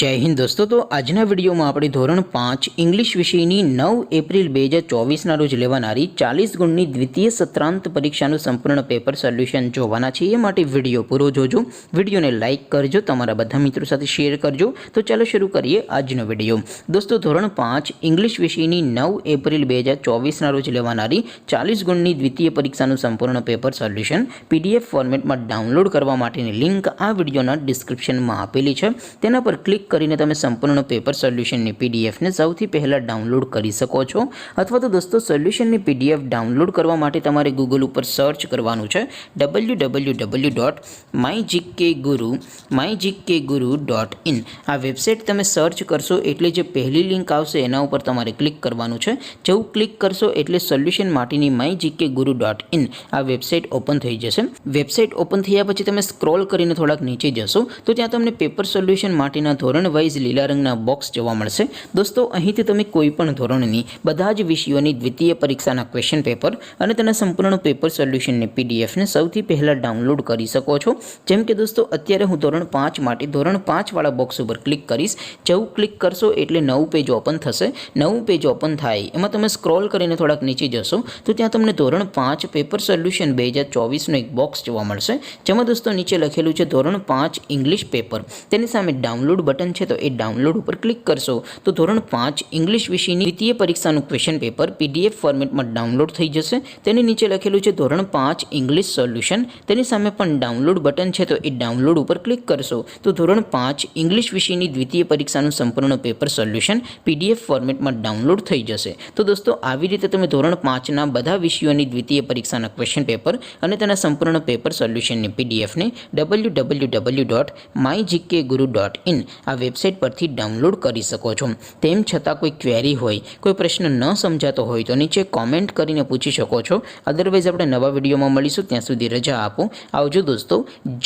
जय हिंद दोस्तों। तो आजना वीडियो में આપણે ધોરણ 5 इंग्लिश विषयની 9 એપ્રિલ 2024 રોજ લેવાનારી 40 ગુણની દ્વિતીય સત્રાંત પરીક્ષાનું સંપૂર્ણ પેપર સોલ્યુશન જોવાના છે। એ માટે વિડિયો પૂરો જોજો, વિડિયોને લાઈક કરજો, તમારા બધા મિત્રો સાથે શેર કરજો। તો ચાલો શરૂ કરીએ આજનો વિડિયો। દોસ્તો ધોરણ 5 इंग्लिश વિષયની 9 એપ્રિલ 2024 રોજ લેવાનારી 40 ગુણની દ્વિતીય પરીક્ષાનું સંપૂર્ણ પેપર સોલ્યુશન PDF ફોર્મેટમાં ડાઉનલોડ કરવા માટેની લિંક આ વિડિયોના ડિસ્ક્રિપ્શનમાં આપેલી છે। તેના પર ક્લિક કરીને તમે સંપૂર્ણ પેપર સોલ્યુશનની PDF ને સૌથી પહેલા ડાઉનલોડ કરી શકો છો। અથવા તો દોસ્તો સોલ્યુશનની PDF ડાઉનલોડ કરવા માટે તમારે ગૂગલ ઉપર સર્ચ કરવાનું છે www.mygkguru.in। આ વેબસાઇટ તમે સર્ચ કરશો એટલે જે પહેલી લિંક આવશે એના ઉપર તમારે ક્લિક કરવાનું છે। જેવું ક્લિક કરશો એટલે સોલ્યુશન માટેની mygkguru.in આ વેબસાઇટ ઓપન થઈ જશે। વેબસાઇટ ઓપન થયા પછી તમે સ્ક્રોલ કરીને થોડાક નીચે જશો તો ત્યાં તમને પેપર સોલ્યુશન માટેના ધોરણ વાઇઝ લીલા રંગના બોક્સ જોવા મળશે। દોસ્તો અહીંથી તમે કોઈ પણ ધોરણની બધા જ વિષયોની દ્વિતીય પરીક્ષાના ક્વેશ્ચન પેપર અને તેના સંપૂર્ણ પેપર સોલ્યુશનની PDF ને સૌથી પહેલા ડાઉનલોડ કરી શકો છો। જેમ કે દોસ્તો અત્યારે હું ધોરણ 5 માટે ધોરણ 5 વાળા બોક્સ ઉપર ક્લિક કરીશ। જેવું ક્લિક કરશો એટલે નવું પેજ ઓપન થશે। નવું પેજ ઓપન થાય એમાં તમે સ્ક્રોલ કરીને થોડાક નીચે જશો તો ત્યાં તમને ધોરણ 5 પેપર સોલ્યુશન 2024 નો એક બોક્સ જોવા મળશે। જેમાં દોસ્તો નીચે લખેલું છે ધોરણ 5 ઇંગ્લિશ પેપર। તેની સામે ડાઉનલોડ બટન છે તો એ ડાઉનલોડ ઉપર ક્લિક કરશો તો ધોરણ 5 ઇંગ્લિશ વિષયની દ્વિતીય પરીક્ષાનું ક્વેશ્ચન પેપર PDF ફોર્મેટમાં ડાઉનલોડ થઈ જશે। તેની નીચે લખેલું છે ધોરણ 5 ઇંગ્લિશ સોલ્યુશન। તેની સામે પણ ડાઉનલોડ બટન છે તો એ ડાઉનલોડ ઉપર ક્લિક કરશો તો ધોરણ 5 ઇંગ્લિશ વિષયની દ્વિતીય પરીક્ષાનું સંપૂર્ણ પેપર સોલ્યુશન PDF ફોર્મેટમાં ડાઉનલોડ થઈ જશે। તો દોસ્તો આવી રીતે તમે ધોરણ 5ના બધા વિષયોની દ્વિતીય પરીક્ષાના ક્વેશ્ચન પેપર અને તેના સંપૂર્ણ પેપર સોલ્યુશનની PDF ને www.mygkguru.in આ વેબસાઇટ પરથી ડાઉનલોડ કરી શકો છો। તેમ છતાં કોઈ ક્વેરી હોય, કોઈ પ્રશ્ન ન સમજાતો હોય તો નીચે કોમેન્ટ કરીને પૂછી શકો છો। અદરવાઇઝ આપણે નવા વિડીયોમાં મળીશું, ત્યાં સુધી રજા આપો। આવજો દોસ્તો।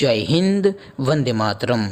જય હિન્દ, વંદે માતરમ।